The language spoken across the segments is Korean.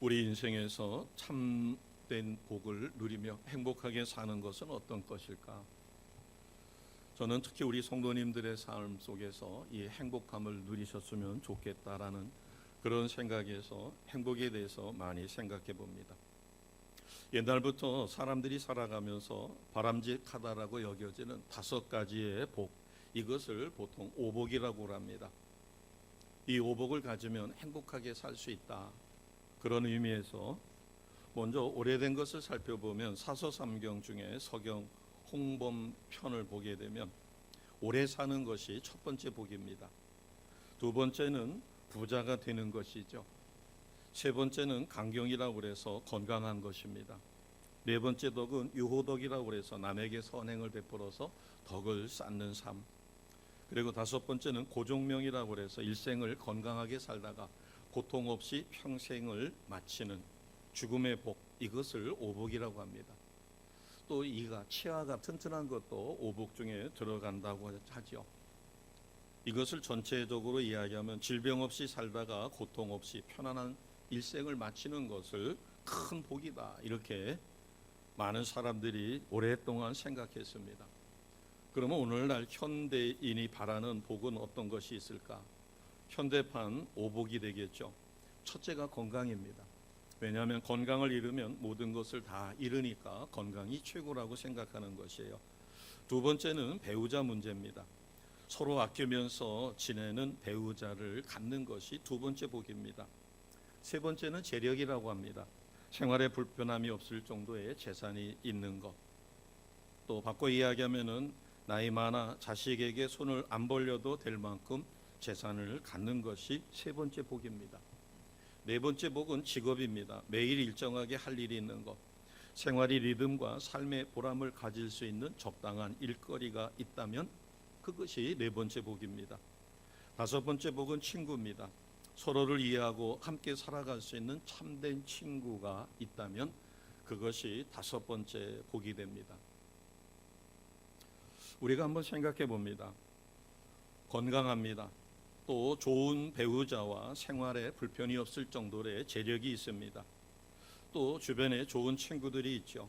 우리 인생에서 참된 복을 누리며 행복하게 사는 것은 어떤 것일까? 저는 특히 우리 성도님들의 삶 속에서 이 행복함을 누리셨으면 좋겠다라는 그런 생각에서 행복에 대해서 많이 생각해 봅니다. 옛날부터 사람들이 살아가면서 바람직하다라고 여겨지는 5가지의 복, 이것을 보통 오복이라고 합니다. 이 오복을 가지면 행복하게 살 수 있다. 그런 의미에서 먼저 오래된 것을 살펴보면 사서삼경 중에 서경 홍범편을 보게 되면 오래 사는 것이 첫 번째 복입니다. 두 번째는 부자가 되는 것이죠. 세 번째는 강경이라고 해서 건강한 것입니다. 네 번째 덕은 유호덕이라고 해서 남에게 선행을 베풀어서 덕을 쌓는 삶. 그리고 다섯 번째는 고종명이라고 해서 일생을 건강하게 살다가 고통 없이 평생을 마치는 죽음의 복, 이것을 오복이라고 합니다. 또 이가 치아가 튼튼한 것도 오복 중에 들어간다고 하죠. 이것을 전체적으로 이야기하면 질병 없이 살다가 고통 없이 편안한 일생을 마치는 것을 큰 복이다, 이렇게 많은 사람들이 오랫동안 생각했습니다. 그러면 오늘날 현대인이 바라는 복은 어떤 것이 있을까? 현대판 오복이 되겠죠. 첫째가 건강입니다. 왜냐하면 건강을 잃으면 모든 것을 다 잃으니까 건강이 최고라고 생각하는 것이에요. 두 번째는 배우자 문제입니다. 서로 아끼면서 지내는 배우자를 갖는 것이 두 번째 복입니다. 세 번째는 재력이라고 합니다. 생활에 불편함이 없을 정도의 재산이 있는 것. 또 바꿔 이야기하면은 나이 많아 자식에게 손을 안 벌려도 될 만큼 재산을 갖는 것이 세 번째 복입니다. 네 번째 복은 직업입니다. 매일 일정하게 할 일이 있는 것, 생활의 리듬과 삶의 보람을 가질 수 있는 적당한 일거리가 있다면 그것이 네 번째 복입니다. 다섯 번째 복은 친구입니다. 서로를 이해하고 함께 살아갈 수 있는 참된 친구가 있다면 그것이 다섯 번째 복이 됩니다. 우리가 한번 생각해 봅니다. 건강합니다. 또 좋은 배우자와 생활에 불편이 없을 정도의 재력이 있습니다. 또 주변에 좋은 친구들이 있죠.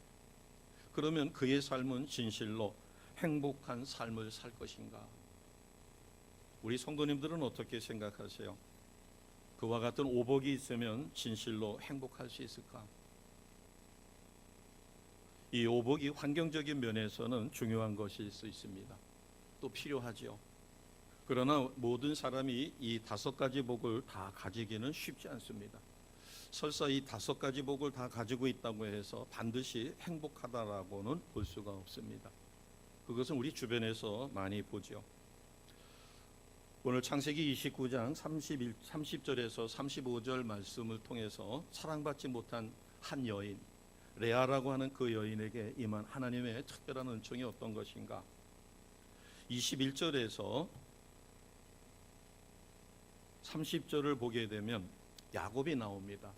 그러면 그의 삶은 진실로 행복한 삶을 살 것인가? 우리 성도님들은 어떻게 생각하세요? 그와 같은 오복이 있으면 진실로 행복할 수 있을까? 이 오복이 환경적인 면에서는 중요한 것일 수 있습니다. 또 필요하죠. 그러나 모든 사람이 이 5가지 복을 다 가지기는 쉽지 않습니다. 설사 이 5가지 복을 다 가지고 있다고 해서 반드시 행복하다라고는 볼 수가 없습니다. 그것은 우리 주변에서 많이 보죠. 오늘 창세기 29장 30절에서 35절 말씀을 통해서 사랑받지 못한 한 여인, 레아라고 하는 그 여인에게 임한 하나님의 특별한 은총이 어떤 것인가? 21절에서 30절을 보게 되면 야곱이 나옵니다.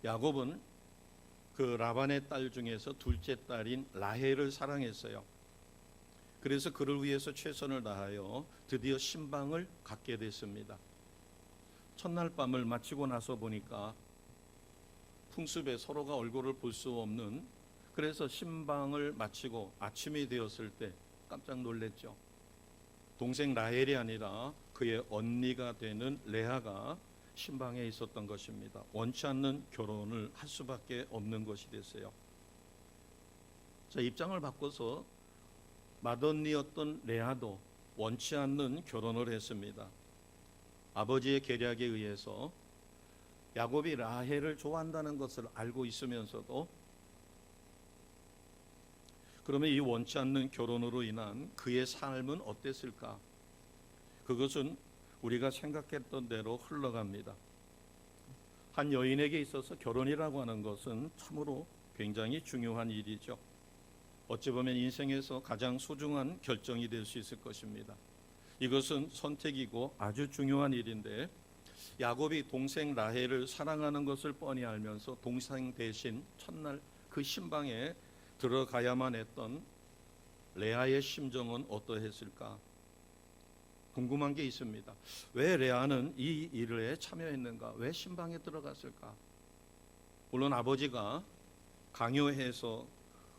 야곱은 그 라반의 딸 중에서 둘째 딸인 라헬을 사랑했어요. 그래서 그를 위해서 최선을 다하여 드디어 신방을 갖게 됐습니다. 첫날 밤을 마치고 나서 보니까 풍습에 서로가 얼굴을 볼 수 없는, 그래서 신방을 마치고 아침이 되었을 때 깜짝 놀랐죠. 동생 라헬이 아니라 그의 언니가 되는 레아가 신방에 있었던 것입니다. 원치 않는 결혼을 할 수밖에 없는 것이 됐어요. 자, 입장을 바꿔서 맏언니였던 레아도 원치 않는 결혼을 했습니다. 아버지의 계략에 의해서 야곱이 라헬을 좋아한다는 것을 알고 있으면서도, 그러면 이 원치 않는 결혼으로 인한 그의 삶은 어땠을까? 그것은 우리가 생각했던 대로 흘러갑니다. 한 여인에게 있어서 결혼이라고 하는 것은 참으로 굉장히 중요한 일이죠. 어찌 보면 인생에서 가장 소중한 결정이 될 수 있을 것입니다. 이것은 선택이고 아주 중요한 일인데, 야곱이 동생 라헬을 사랑하는 것을 뻔히 알면서 동생 대신 첫날 그 신방에 들어가야만 했던 레아의 심정은 어떠했을까? 궁금한 게 있습니다. 왜 레아는 이 일에 참여했는가? 왜 신방에 들어갔을까? 물론 아버지가 강요해서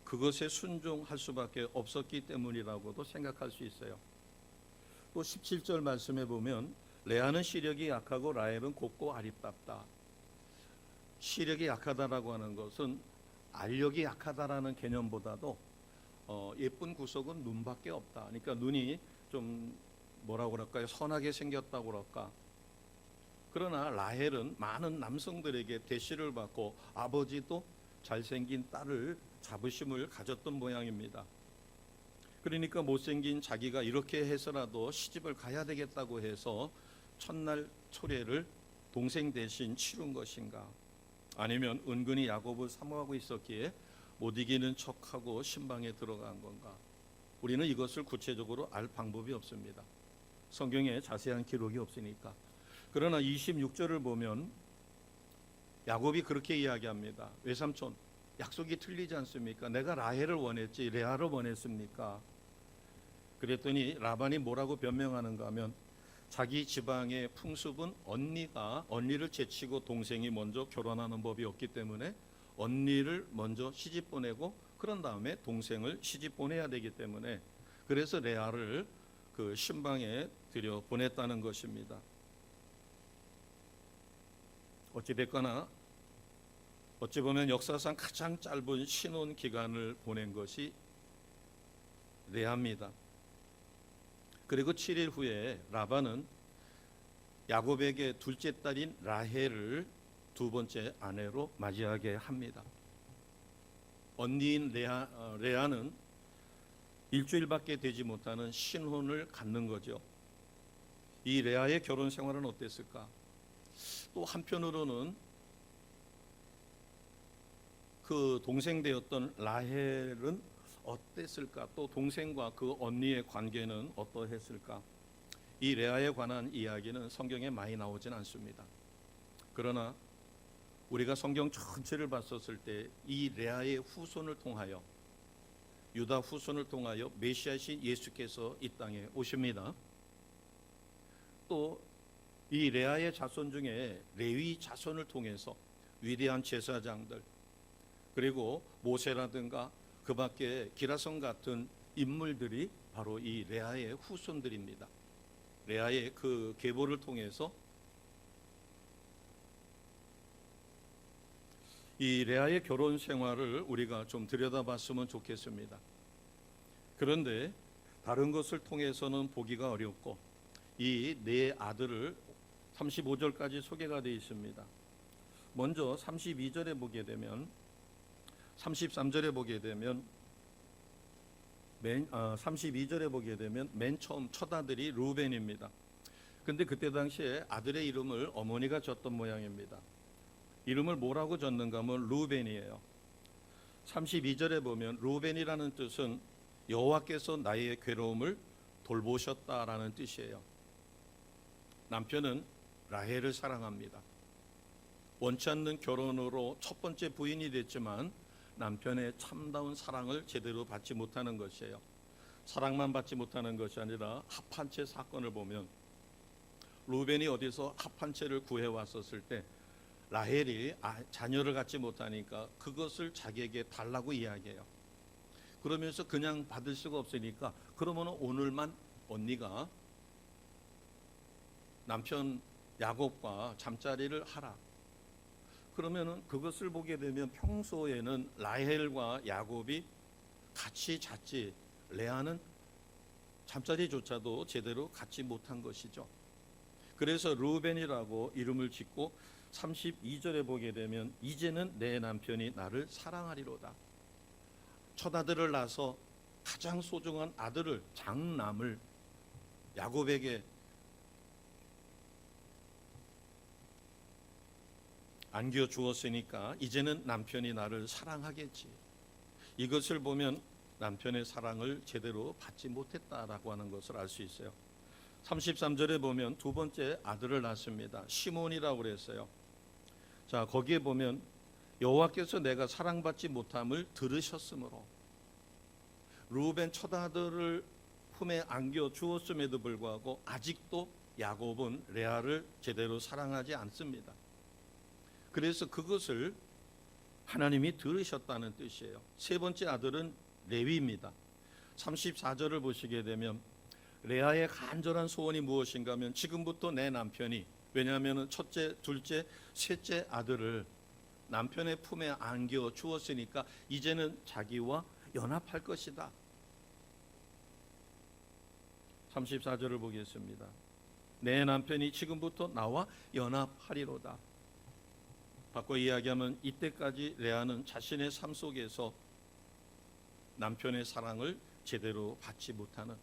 그것에 순종할 수밖에 없었기 때문이라고도 생각할 수 있어요. 또 17절 말씀에 보면 레아는 시력이 약하고 라헬은 곱고 아립답다. 시력이 약하다라고 하는 것은 알력이 약하다라는 개념보다도 예쁜 구석은 눈밖에 없다. 그러니까 눈이 좀 뭐라고 그럴까요? 선하게 생겼다고 그럴까? 그러나 라헬은 많은 남성들에게 대시를 받고 아버지도 잘생긴 딸을 자부심을 가졌던 모양입니다. 그러니까 못생긴 자기가 이렇게 해서라도 시집을 가야 되겠다고 해서 첫날 초례를 동생 대신 치른 것인가? 아니면 은근히 야곱을 사모하고 있었기에 못 이기는 척하고 신방에 들어간 건가? 우리는 이것을 구체적으로 알 방법이 없습니다. 성경에 자세한 기록이 없으니까. 그러나 26절을 보면 야곱이 그렇게 이야기합니다. 외삼촌, 약속이 틀리지 않습니까? 내가 라헬을 원했지 레아를 원했습니까? 그랬더니 라반이 뭐라고 변명하는가 하면 자기 지방의 풍습은 언니를 제치고 동생이 먼저 결혼하는 법이 없기 때문에 언니를 먼저 시집 보내고 그런 다음에 동생을 시집 보내야 되기 때문에 그래서 레아를 그 신방에 들여 보냈다는 것입니다. 어찌됐거나 어찌 보면 역사상 가장 짧은 신혼 기간을 보낸 것이 레아입니다. 그리고 7일 후에 라반은 야곱에게 둘째 딸인 라헬을 두 번째 아내로 맞이하게 합니다. 언니인 레아는 일주일밖에 되지 못하는 신혼을 갖는 거죠. 이 레아의 결혼 생활은 어땠을까? 또 한편으로는 그 동생 되었던 라헬은 어땠을까? 또 동생과 그 언니의 관계는 어떠했을까? 이 레아에 관한 이야기는 성경에 많이 나오진 않습니다. 그러나 우리가 성경 전체를 봤었을 때 이 레아의 후손을 통하여 유다 후손을 통하여 메시아신 예수께서 이 땅에 오십니다. 또 이 레아의 자손 중에 레위 자손을 통해서 위대한 제사장들 그리고 모세라든가 그 밖에 기라성 같은 인물들이 바로 이 레아의 후손들입니다. 레아의 그 계보를 통해서 이 레아의 결혼 생활을 우리가 좀 들여다봤으면 좋겠습니다. 그런데 다른 것을 통해서는 보기가 어렵고 이 네 아들을 35절까지 소개가 되어 있습니다. 먼저 32절에 보게 되면 33절에 보게 되면 32절에 보게 되면 맨 처음 첫 아들이 루벤입니다. 근데 그때 당시에 아들의 이름을 어머니가 줬던 모양입니다. 이름을 뭐라고 줬는가 하면 루벤이에요. 32절에 보면 루벤이라는 뜻은 여호와께서 나의 괴로움을 돌보셨다라는 뜻이에요. 남편은 라헬을 사랑합니다. 원치 않는 결혼으로 첫 번째 부인이 됐지만 남편의 참다운 사랑을 제대로 받지 못하는 것이에요. 사랑만 받지 못하는 것이 아니라 합한 채 사건을 보면 루벤이 어디서 합한 채를 구해왔었을 때 라헬이 자녀를 갖지 못하니까 그것을 자기에게 달라고 이야기해요. 그러면서 그냥 받을 수가 없으니까 그러면 오늘만 언니가 남편 야곱과 잠자리를 하라. 그러면은 그것을 보게 되면 평소에는 라헬과 야곱이 같이 잤지 레아는 잠자리조차도 제대로 갖지 못한 것이죠. 그래서 루벤이라고 이름을 짓고 32절에 보게 되면 이제는 내 남편이 나를 사랑하리로다. 첫 아들을 낳아서 가장 소중한 아들을 장남을 야곱에게 안겨 주었으니까 이제는 남편이 나를 사랑하겠지. 이것을 보면 남편의 사랑을 제대로 받지 못했다라고 하는 것을 알 수 있어요. 33절에 보면 두 번째 아들을 낳습니다. 시몬이라고 그랬어요. 자, 거기에 보면 여호와께서 내가 사랑받지 못함을 들으셨으므로 루벤 첫 아들을 품에 안겨 주었음에도 불구하고 아직도 야곱은 레아를 제대로 사랑하지 않습니다. 그래서 그것을 하나님이 들으셨다는 뜻이에요. 세 번째 아들은 레위입니다. 34절을 보시게 되면 레아의 간절한 소원이 무엇인가 하면 지금부터 내 남편이, 왜냐하면 첫째, 둘째, 셋째 아들을 남편의 품에 안겨 주었으니까 이제는 자기와 연합할 것이다. 34절을 보겠습니다. 내 남편이 지금부터 나와 연합하리로다. 바꿔 이야기하면 이때까지 레아는 자신의 삶 속에서 남편의 사랑을 제대로 받지 못하는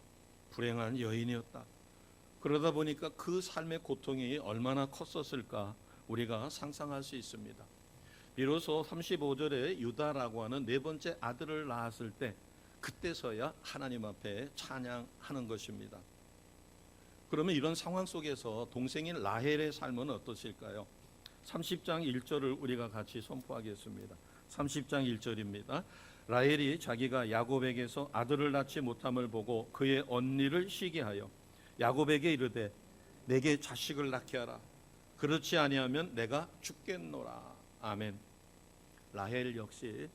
불행한 여인이었다. 그러다 보니까 그 삶의 고통이 얼마나 컸었을까 우리가 상상할 수 있습니다. 비로소 35절에 유다라고 하는 네 번째 아들을 낳았을 때 그때서야 하나님 앞에 찬양하는 것입니다. 그러면 이런 상황 속에서 동생인 라헬의 삶은 어떠실까요? 30장 1절을 우리가 같이 선포하겠습니다. 30장 1절입니다. 라헬이 자기가 야곱에게서 아들을 낳지 못함을 보고 그의 언니를 시기하여 야곱에게 이르되 내게 자식을 낳게 하라. 그렇지 아니하면 내가 죽겠노라. 아멘. 라헬 역시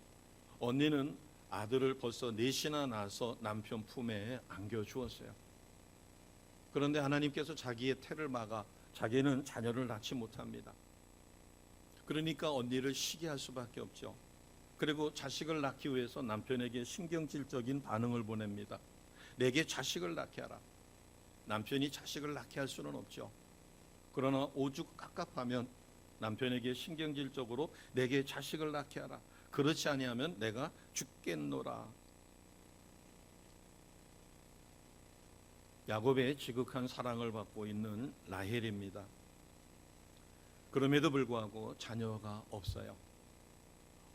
언니는 아들을 벌써 넷이나 낳아서 남편 품에 안겨 주었어요. 그런데 하나님께서 자기의 태를 막아 자기는 자녀를 낳지 못합니다. 그러니까 언니를 시기할 수밖에 없죠. 그리고 자식을 낳기 위해서 남편에게 신경질적인 반응을 보냅니다. 내게 자식을 낳게 하라. 남편이 자식을 낳게 할 수는 없죠. 그러나 오죽 깝깝하면 남편에게 신경질적으로 내게 자식을 낳게 하라. 그렇지 아니하면 내가 죽겠노라. 야곱의 지극한 사랑을 받고 있는 라헬입니다. 그럼에도 불구하고 자녀가 없어요.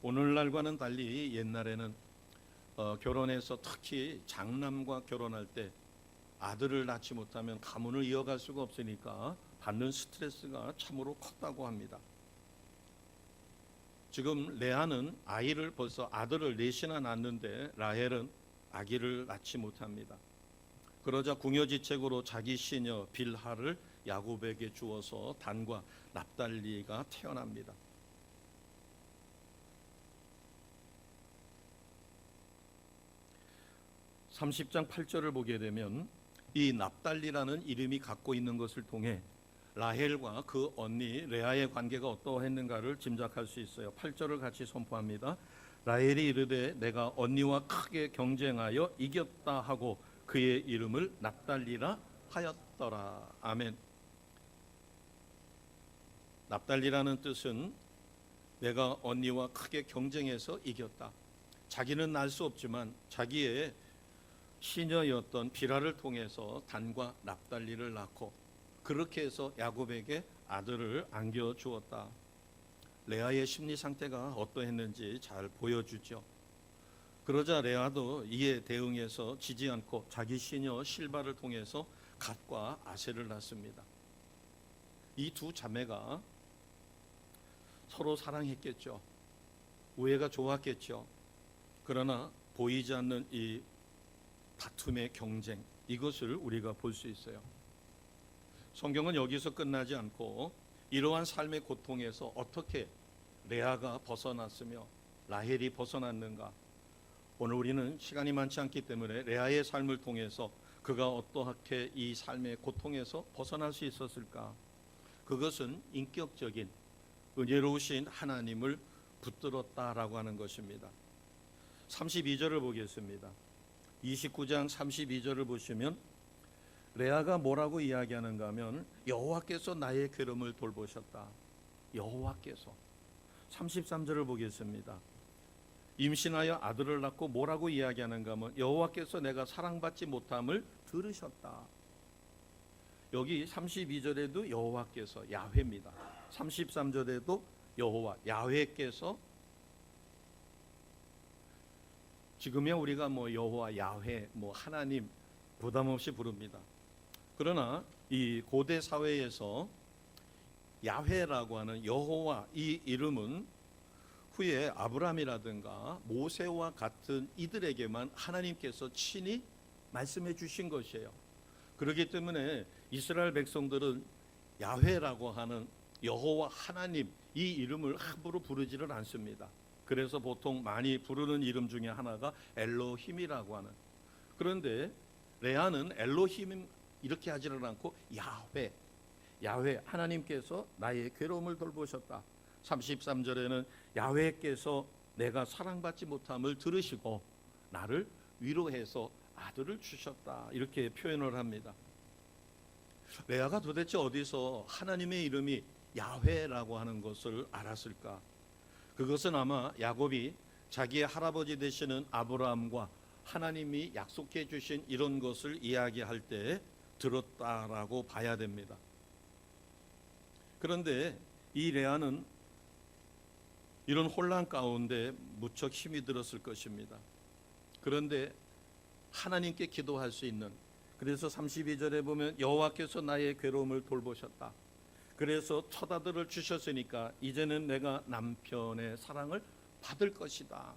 오늘날과는 달리 옛날에는 결혼해서 특히 장남과 결혼할 때 아들을 낳지 못하면 가문을 이어갈 수가 없으니까 받는 스트레스가 참으로 컸다고 합니다. 지금 레아는 아이를 벌써 아들을 넷이나 낳았는데 라헬은 아기를 낳지 못합니다. 그러자 궁여지책으로 자기 시녀 빌하를 야곱에게 주어서 단과 납달리가 태어납니다. (30장 8절을) 보게 되면 이 납달리라는 이름이 갖고 있는 것을 통해 라헬과 그 언니 레아의 관계가 어떠했는가를 짐작할 수 있어요. 8절을 같이 선포합니다. 라헬이 이르되 내가 언니와 크게 경쟁하여 이겼다 하고 그의 이름을 납달리라 하였더라. 아멘. 납달리라는 뜻은 내가 언니와 크게 경쟁해서 이겼다. 자기는 낳을 수 없지만 자기의 시녀였던 비라를 통해서 단과 납달리를 낳고 그렇게 해서 야곱에게 아들을 안겨 주었다. 레아의 심리 상태가 어떠했는지 잘 보여주죠. 그러자 레아도 이에 대응해서 지지 않고 자기 시녀 실바를 통해서 갓과 아셀을 낳습니다. 이 두 자매가 서로 사랑했겠죠. 우애가 좋았겠죠. 그러나 보이지 않는 이 다툼의 경쟁, 이것을 우리가 볼 수 있어요. 성경은 여기서 끝나지 않고 이러한 삶의 고통에서 어떻게 레아가 벗어났으며 라헬이 벗어났는가, 오늘 우리는 시간이 많지 않기 때문에 레아의 삶을 통해서 그가 어떻게 이 삶의 고통에서 벗어날 수 있었을까, 그것은 인격적인 은혜로우신 하나님을 붙들었다라고 하는 것입니다. 32절을 보겠습니다. 29장 32절을 보시면 레아가 뭐라고 이야기하는가 하면 여호와께서 나의 괴로움을 돌보셨다. 여호와께서. 33절을 보겠습니다. 임신하여 아들을 낳고 뭐라고 이야기하는가 하면 여호와께서 내가 사랑받지 못함을 들으셨다. 여기 32절에도 여호와께서, 야훼입니다. 33절에도 여호와, 야훼께서. 지금이야 우리가 여호와, 야훼, 하나님 부담 없이 부릅니다. 그러나 이 고대 사회에서 야훼라고 하는 여호와, 이 이름은 후에 아브라함이라든가 모세와 같은 이들에게만 하나님께서 친히 말씀해 주신 것이에요. 그렇기 때문에 이스라엘 백성들은 야훼라고 하는 여호와 하나님, 이 이름을 함부로 부르지를 않습니다. 그래서 보통 많이 부르는 이름 중에 하나가 엘로힘이라고 하는. 그런데 레아는 엘로힘 이렇게 하지를 않고 야훼 하나님께서 나의 괴로움을 돌보셨다. 33절에는 야훼께서 내가 사랑받지 못함을 들으시고 나를 위로해서 아들을 주셨다. 이렇게 표현을 합니다. 레아가 도대체 어디서 하나님의 이름이 야훼라고 하는 것을 알았을까? 그것은 아마 야곱이 자기의 할아버지 되시는 아브라함과 하나님이 약속해 주신 이런 것을 이야기할 때 들었다라고 봐야 됩니다. 그런데 이 레아는 이런 혼란 가운데 무척 힘이 들었을 것입니다. 그런데 하나님께 기도할 수 있는, 그래서 32절에 보면 여호와께서 나의 괴로움을 돌보셨다. 그래서 첫 아들을 주셨으니까 이제는 내가 남편의 사랑을 받을 것이다.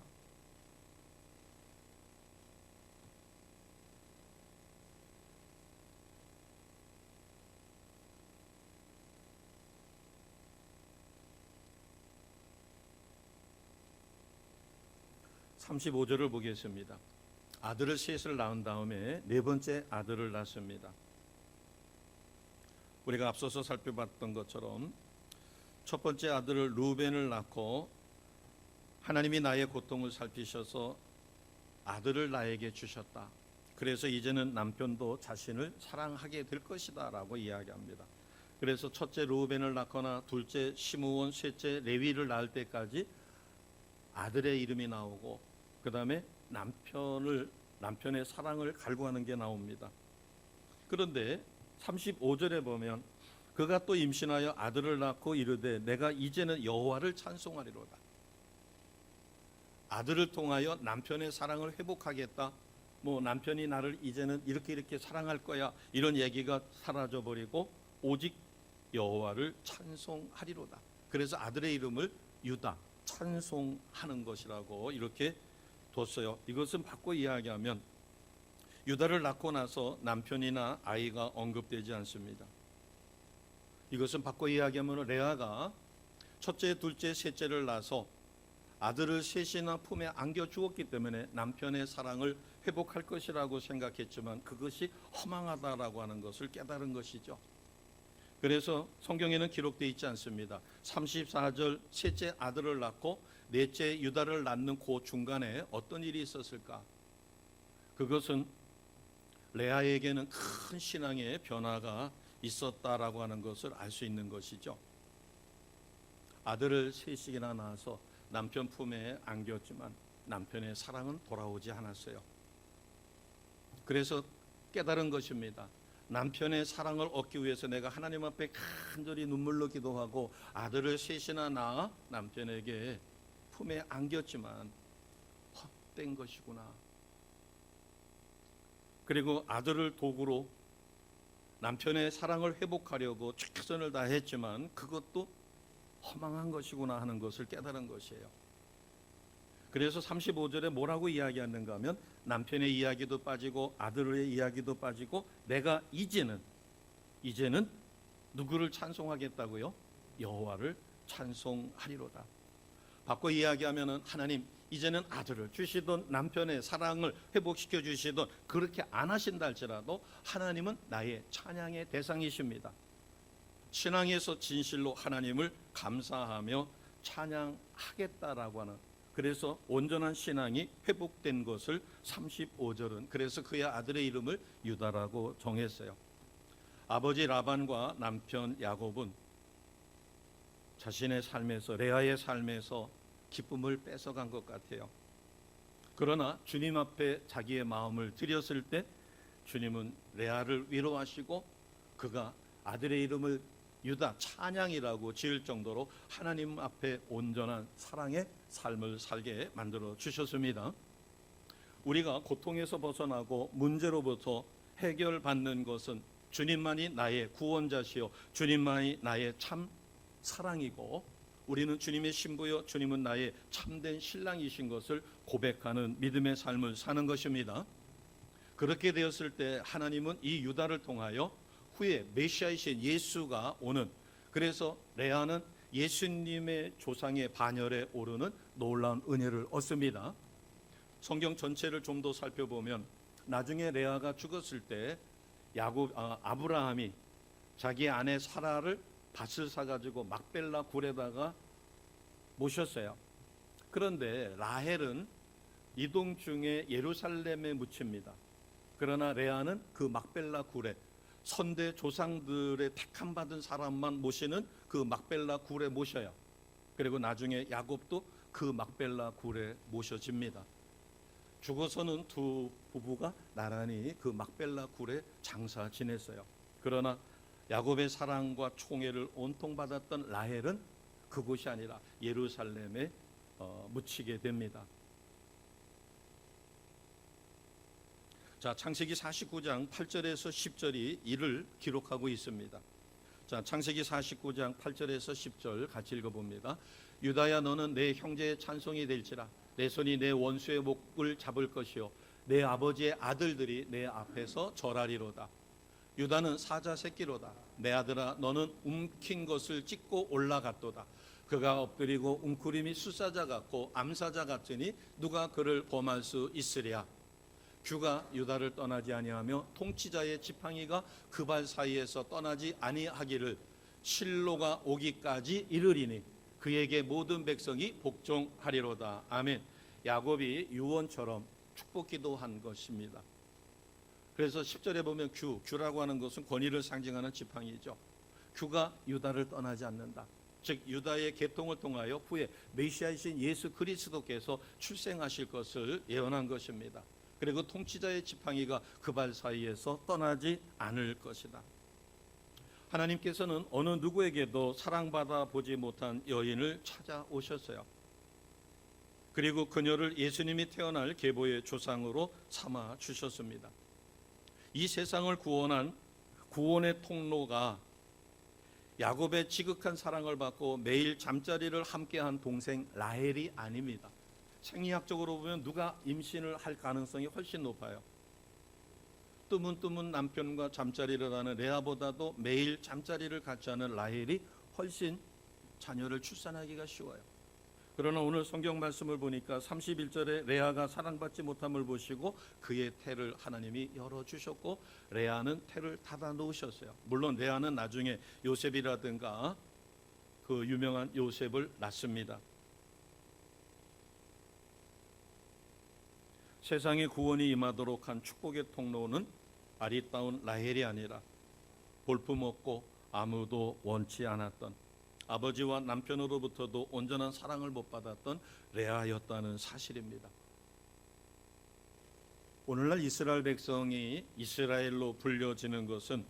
(35절을) 보겠습니다. 아들을 셋을 낳은 다음에 네 번째 아들을 낳습니다. 우리가 앞서서 살펴봤던 것처럼 첫 번째 아들을 루벤을 낳고 하나님이 나의 고통을 살피셔서 아들을 나에게 주셨다. 그래서 이제는 남편도 자신을 사랑하게 될 것이다 라고 이야기합니다. 그래서 첫째 루벤을 낳거나 둘째 시므온, 셋째 레위를 낳을 때까지 아들의 이름이 나오고 그 다음에 남편의 사랑을 갈구하는 게 나옵니다. 그런데 35절에 보면 그가 또 임신하여 아들을 낳고 이르되 내가 이제는 여호와를 찬송하리로다. 아들을 통하여 남편의 사랑을 회복하겠다. 남편이 나를 이제는 이렇게 사랑할 거야. 이런 얘기가 사라져 버리고 오직 여호와를 찬송하리로다. 그래서 아들의 이름을 유다, 찬송하는 것이라고 이렇게 뒀어요. 이것은 바꿔 이야기하면 유다를 낳고 나서 남편이나 아이가 언급되지 않습니다. 이것은 바꿔 이야기하면 레아가 첫째, 둘째, 셋째를 낳아서 아들을 셋이나 품에 안겨 주었기 때문에 남편의 사랑을 회복할 것이라고 생각했지만 그것이 허망하다라고 하는 것을 깨달은 것이죠. 그래서 성경에는 기록되어 있지 않습니다. 34절 셋째 아들을 낳고 넷째 유다를 낳는 그 중간에 어떤 일이 있었을까? 그것은 레아에게는 큰 신앙의 변화가 있었다라고 하는 것을 알 수 있는 것이죠. 아들을 셋씩이나 낳아서 남편 품에 안겼지만 남편의 사랑은 돌아오지 않았어요. 그래서 깨달은 것입니다. 남편의 사랑을 얻기 위해서 내가 하나님 앞에 간절히 눈물로 기도하고 아들을 셋이나 낳아 남편에게 품에 안겼지만 헛된 것이구나. 그리고 아들을 도구로 남편의 사랑을 회복하려고 최선을 다했지만 그것도 허망한 것이구나 하는 것을 깨달은 것이에요. 그래서 35절에 뭐라고 이야기하는가 하면 남편의 이야기도 빠지고 아들의 이야기도 빠지고 내가 이제는 누구를 찬송하겠다고요? 여호와를 찬송하리로다. 바꿔 이야기하면은 하나님 이제는 아들을 주시던 남편의 사랑을 회복시켜 주시던 그렇게 안 하신다 할지라도 하나님은 나의 찬양의 대상이십니다. 신앙에서 진실로 하나님을 감사하며 찬양하겠다라고 하는, 그래서 온전한 신앙이 회복된 것을 35절은 그래서 그의 아들의 이름을 유다라고 정했어요. 아버지 라반과 남편 야곱은 자신의 삶에서 레아의 삶에서 기쁨을 뺏어간 것 같아요. 그러나 주님 앞에 자기의 마음을 드렸을 때 주님은 레아를 위로하시고 그가 아들의 이름을 유다 찬양이라고 지을 정도로 하나님 앞에 온전한 사랑의 삶을 살게 만들어 주셨습니다. 우리가 고통에서 벗어나고 문제로부터 해결받는 것은 주님만이 나의 구원자시요 주님만이 나의 참 사랑이고 우리는 주님의 신부요 주님은 나의 참된 신랑이신 것을 고백하는 믿음의 삶을 사는 것입니다. 그렇게 되었을 때 하나님은 이 유다를 통하여 후에 메시아이신 예수가 오는, 그래서 레아는 예수님의 조상의 반열에 오르는 놀라운 은혜를 얻습니다. 성경 전체를 좀 더 살펴보면 나중에 레아가 죽었을 때 아브라함이 자기 아내 사라를 밭을 사가지고 막벨라 굴에다가 모셨어요. 그런데 라헬은 이동 중에 예루살렘에 묻힙니다. 그러나 레아는 그 막벨라 굴에 선대 조상들의 택함 받은 사람만 모시는 그 막벨라 굴에 모셔요. 그리고 나중에 야곱도 그 막벨라 굴에 모셔집니다. 죽어서는 두 부부가 나란히 그 막벨라 굴에 장사 지냈어요. 그러나 야곱의 사랑과 총애를 온통 받았던 라헬은 그곳이 아니라 예루살렘에 묻히게 됩니다. 자, 창세기 49장 8절에서 10절이 이를 기록하고 있습니다. 자, 창세기 49장 8절에서 10절 같이 읽어봅니다. 유다야, 너는 내 형제의 찬송이 될지라. 내 손이 내 원수의 목을 잡을 것이요 내 아버지의 아들들이 내 앞에서 절하리로다. 유다는 사자 새끼로다. 내 아들아, 너는 움킨 것을 찢고 올라갔도다. 그가 엎드리고 웅크림이 수사자 같고 암사자 같으니 누가 그를 범할 수 있으랴. 규가 유다를 떠나지 아니하며 통치자의 지팡이가 그 발 사이에서 떠나지 아니하기를 실로가 오기까지 이르리니 그에게 모든 백성이 복종하리로다. 아멘. 야곱이 유언처럼 축복기도 한 것입니다. 그래서 10절에 보면 규라고 하는 것은 권위를 상징하는 지팡이죠. 규가 유다를 떠나지 않는다. 즉 유다의 계통을 통하여 후에 메시아이신 예수 그리스도께서 출생하실 것을 예언한 것입니다. 그리고 통치자의 지팡이가 그 발 사이에서 떠나지 않을 것이다. 하나님께서는 어느 누구에게도 사랑받아 보지 못한 여인을 찾아오셨어요. 그리고 그녀를 예수님이 태어날 계보의 조상으로 삼아 주셨습니다. 이 세상을 구원한 구원의 통로가 야곱의 지극한 사랑을 받고 매일 잠자리를 함께한 동생 라헬이 아닙니다. 생리학적으로 보면 누가 임신을 할 가능성이 훨씬 높아요. 뜨문뜨문 남편과 잠자리를 하는 레아보다도 매일 잠자리를 같이 하는 라헬이 훨씬 자녀를 출산하기가 쉬워요. 그러나 오늘 성경 말씀을 보니까 31절에 레아가 사랑받지 못함을 보시고 그의 태를 하나님이 열어주셨고 레아는 태를 닫아 놓으셨어요. 물론 레아는 나중에 요셉이라든가 그 유명한 요셉을 낳습니다. 세상에 구원이 임하도록 한 축복의 통로는 아리따운 라헬이 아니라 볼품없고 아무도 원치 않았던 아버지와 남편으로부터도 온전한 사랑을 못 받았던 레아였다는 사실입니다. 오늘날 이스라엘 백성이 이스라엘로 불려지는 것은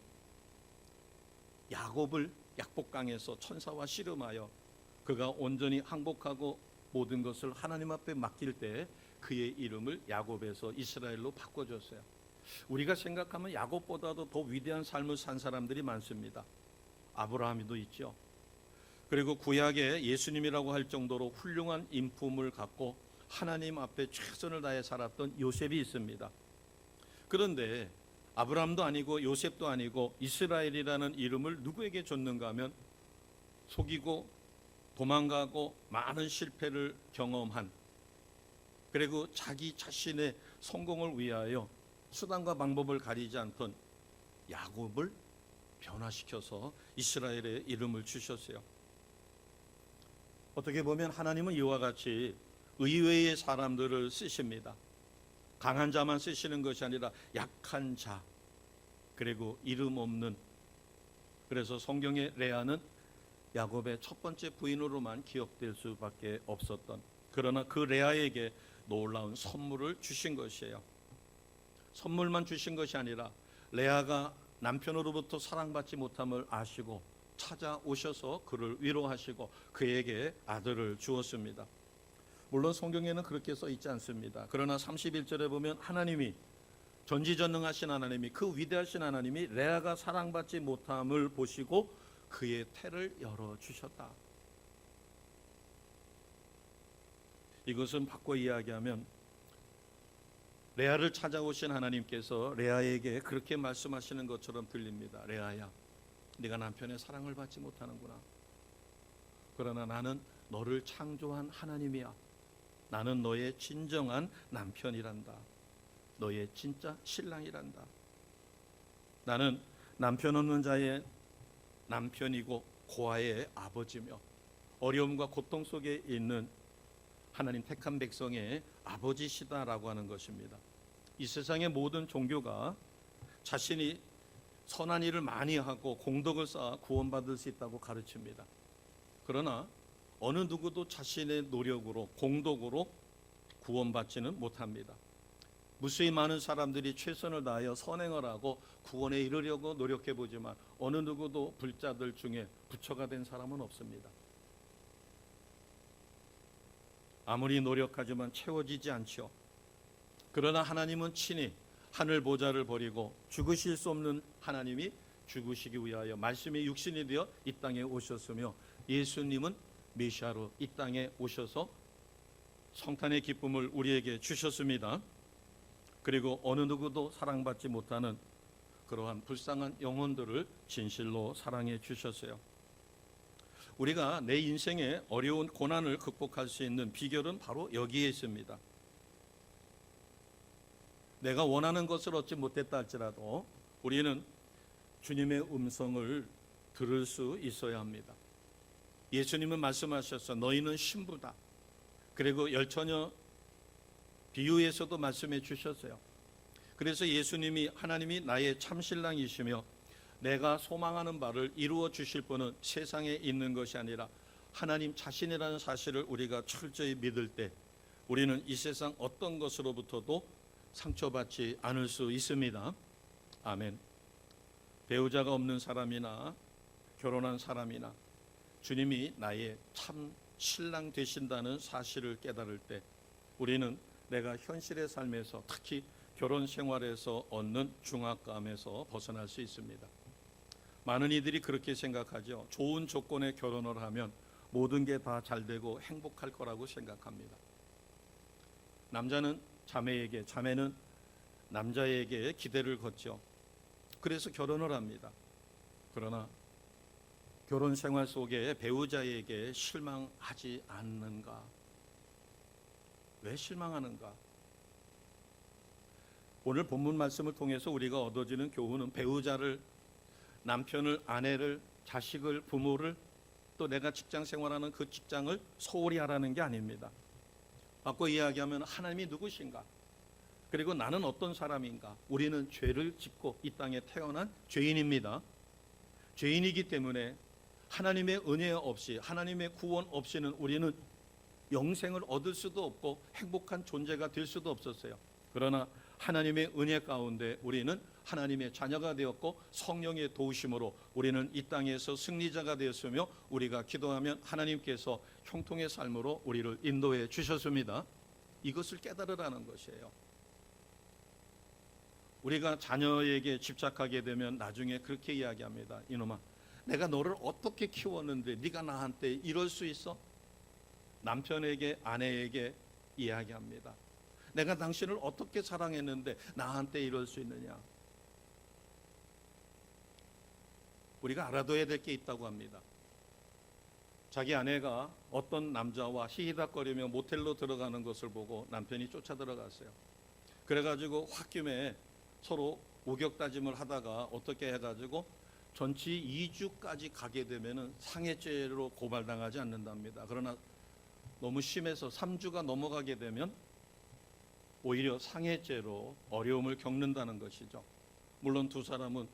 야곱을 약복강에서 천사와 씨름하여 그가 온전히 항복하고 모든 것을 하나님 앞에 맡길 때 그의 이름을 야곱에서 이스라엘로 바꿔줬어요. 우리가 생각하면 야곱보다도 더 위대한 삶을 산 사람들이 많습니다. 아브라함이도 있죠. 그리고 구약에 예수님이라고 할 정도로 훌륭한 인품을 갖고 하나님 앞에 최선을 다해 살았던 요셉이 있습니다. 그런데 아브라함도 아니고 요셉도 아니고 이스라엘이라는 이름을 누구에게 줬는가 하면 속이고 도망가고 많은 실패를 경험한, 그리고 자기 자신의 성공을 위하여 수단과 방법을 가리지 않던 야곱을 변화시켜서 이스라엘의 이름을 주셨어요. 어떻게 보면 하나님은 이와 같이 의외의 사람들을 쓰십니다. 강한 자만 쓰시는 것이 아니라 약한 자, 그리고 이름 없는. 그래서 성경의 레아는 야곱의 첫 번째 부인으로만 기억될 수밖에 없었던, 그러나 그 레아에게 놀라운 선물을 주신 것이에요. 선물만 주신 것이 아니라 레아가 남편으로부터 사랑받지 못함을 아시고 찾아오셔서 그를 위로하시고 그에게 아들을 주었습니다. 물론 성경에는 그렇게 써 있지 않습니다. 그러나 31절에 보면 하나님이, 전지전능하신 하나님이, 그 위대하신 하나님이 레아가 사랑받지 못함을 보시고 그의 태를 열어주셨다. 이것은 바꿔 이야기하면 레아를 찾아오신 하나님께서 레아에게 그렇게 말씀하시는 것처럼 들립니다. 레아야, 네가 남편의 사랑을 받지 못하는구나. 그러나 나는 너를 창조한 하나님이야. 나는 너의 진정한 남편이란다. 너의 진짜 신랑이란다. 나는 남편 없는 자의 남편이고 고아의 아버지며 어려움과 고통 속에 있는 하나님 택한 백성의 아버지시다라고 하는 것입니다. 이 세상의 모든 종교가 자신이 선한 일을 많이 하고 공덕을 쌓아 구원받을 수 있다고 가르칩니다. 그러나 어느 누구도 자신의 노력으로 공덕으로 구원받지는 못합니다. 무수히 많은 사람들이 최선을 다하여 선행을 하고 구원에 이르려고 노력해 보지만 어느 누구도 불자들 중에 부처가 된 사람은 없습니다. 아무리 노력하지만 채워지지 않죠. 그러나 하나님은 친히 하늘 보좌를 버리고 죽으실 수 없는 하나님이 죽으시기 위하여 말씀이 육신이 되어 이 땅에 오셨으며 예수님은 메시아로 이 땅에 오셔서 성탄의 기쁨을 우리에게 주셨습니다. 그리고 어느 누구도 사랑받지 못하는 그러한 불쌍한 영혼들을 진실로 사랑해 주셨어요. 우리가 내 인생의 어려운 고난을 극복할 수 있는 비결은 바로 여기에 있습니다. 내가 원하는 것을 얻지 못했다 할지라도 우리는 주님의 음성을 들을 수 있어야 합니다. 예수님은 말씀하셨어. 너희는 신부다. 그리고 열처녀 비유에서도 말씀해 주셨어요. 그래서 예수님이 하나님이 나의 참신랑이시며 내가 소망하는 바를 이루어 주실 분은 세상에 있는 것이 아니라 하나님 자신이라는 사실을 우리가 철저히 믿을 때 우리는 이 세상 어떤 것으로부터도 상처받지 않을 수 있습니다. 아멘. 배우자가 없는 사람이나 결혼한 사람이나 주님이 나의 참 신랑 되신다는 사실을 깨달을 때 우리는 내가 현실의 삶에서 특히 결혼 생활에서 얻는 중압감에서 벗어날 수 있습니다. 많은 이들이 그렇게 생각하죠. 좋은 조건의 결혼을 하면 모든 게 다 잘 되고 행복할 거라고 생각합니다. 남자는 자매에게, 자매는 남자에게 기대를 걷죠. 그래서 결혼을 합니다. 그러나 결혼 생활 속에 배우자에게 실망하지 않는가? 왜 실망하는가? 오늘 본문 말씀을 통해서 우리가 얻어지는 교훈은 배우자를, 남편을, 아내를, 자식을, 부모를 또 내가 직장 생활하는 그 직장을 소홀히 하라는 게 아닙니다. 바꿔 이야기하면 하나님이 누구신가? 그리고 나는 어떤 사람인가? 우리는 죄를 짓고 이 땅에 태어난 죄인입니다. 죄인이기 때문에 하나님의 은혜 없이, 하나님의 구원 없이는 우리는 영생을 얻을 수도 없고 행복한 존재가 될 수도 없었어요. 그러나 하나님의 은혜 가운데 우리는 하나님의 자녀가 되었고 성령의 도우심으로 우리는 이 땅에서 승리자가 되었으며 우리가 기도하면 하나님께서 형통의 삶으로 우리를 인도해 주셨습니다. 이것을 깨달으라는 것이에요. 우리가 자녀에게 집착하게 되면 나중에 그렇게 이야기합니다. 이놈아, 내가 너를 어떻게 키웠는데 네가 나한테 이럴 수 있어? 남편에게, 아내에게 이야기합니다. 내가 당신을 어떻게 사랑했는데 나한테 이럴 수 있느냐? 우리가 알아둬야 될 게 있다고 합니다. 자기 아내가 어떤 남자와 히히닥거리며 모텔로 들어가는 것을 보고 남편이 쫓아 들어갔어요. 그래가지고 홧김에 서로 우격다짐을 하다가 어떻게 해가지고 전치 2주까지 가게 되면은 상해죄로 고발당하지 않는답니다. 그러나 너무 심해서 3주가 넘어가게 되면 오히려 상해죄로 어려움을 겪는다는 것이죠. 물론 두 사람은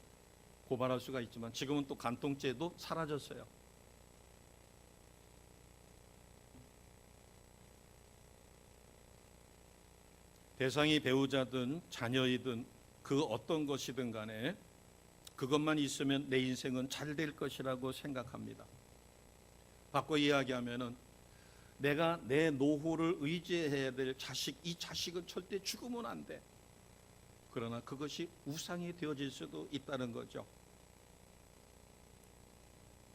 고발할 수가 있지만 지금은 또 간통죄도 사라졌어요. 대상이 배우자든 자녀이든 그 어떤 것이든 간에 그것만 있으면 내 인생은 잘 될 것이라고 생각합니다. 바꿔 이야기하면은 내가 내 노후를 의지해야 될 자식, 이 자식은 절대 죽으면 안 돼. 그러나 그것이 우상이 되어질 수도 있다는 거죠.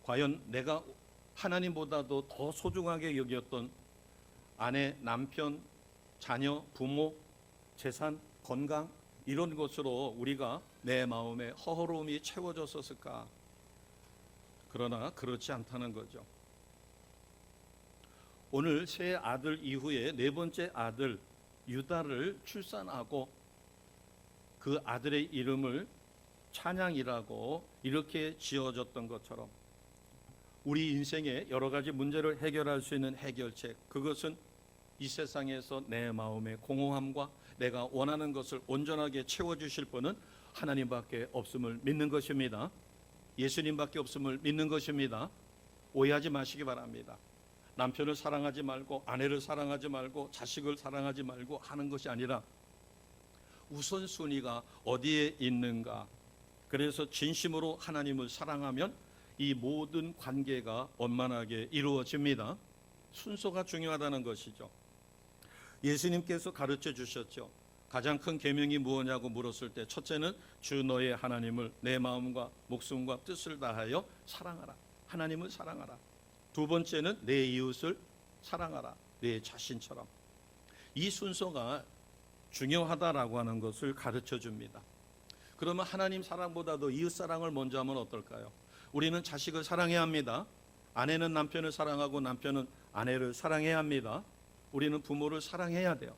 과연 내가 하나님보다도 더 소중하게 여겼던 아내, 남편, 자녀, 부모, 재산, 건강 이런 것으로 우리가 내 마음에 허허로움이 채워졌었을까? 그러나 그렇지 않다는 거죠. 오늘 세 아들 이후에 네 번째 아들 유다를 출산하고 그 아들의 이름을 찬양이라고 이렇게 지어졌던 것처럼 우리 인생의 여러 가지 문제를 해결할 수 있는 해결책, 그것은 이 세상에서 내 마음의 공허함과 내가 원하는 것을 온전하게 채워주실 분은 하나님밖에 없음을 믿는 것입니다. 예수님밖에 없음을 믿는 것입니다. 오해하지 마시기 바랍니다. 남편을 사랑하지 말고 아내를 사랑하지 말고 자식을 사랑하지 말고 하는 것이 아니라 우선순위가 어디에 있는가. 그래서 진심으로 하나님을 사랑하면 이 모든 관계가 원만하게 이루어집니다. 순서가 중요하다는 것이죠. 예수님께서 가르쳐 주셨죠. 가장 큰 계명이 무엇냐고 물었을 때 첫째는 주 너의 하나님을 내 마음과 목숨과 뜻을 다하여 사랑하라. 하나님을 사랑하라. 두 번째는 내 이웃을 사랑하라. 내 자신처럼. 이 순서가 중요하다라고 하는 것을 가르쳐 줍니다. 그러면 하나님 사랑보다도 이웃 사랑을 먼저 하면 어떨까요? 우리는 자식을 사랑해야 합니다. 아내는 남편을 사랑하고 남편은 아내를 사랑해야 합니다. 우리는 부모를 사랑해야 돼요.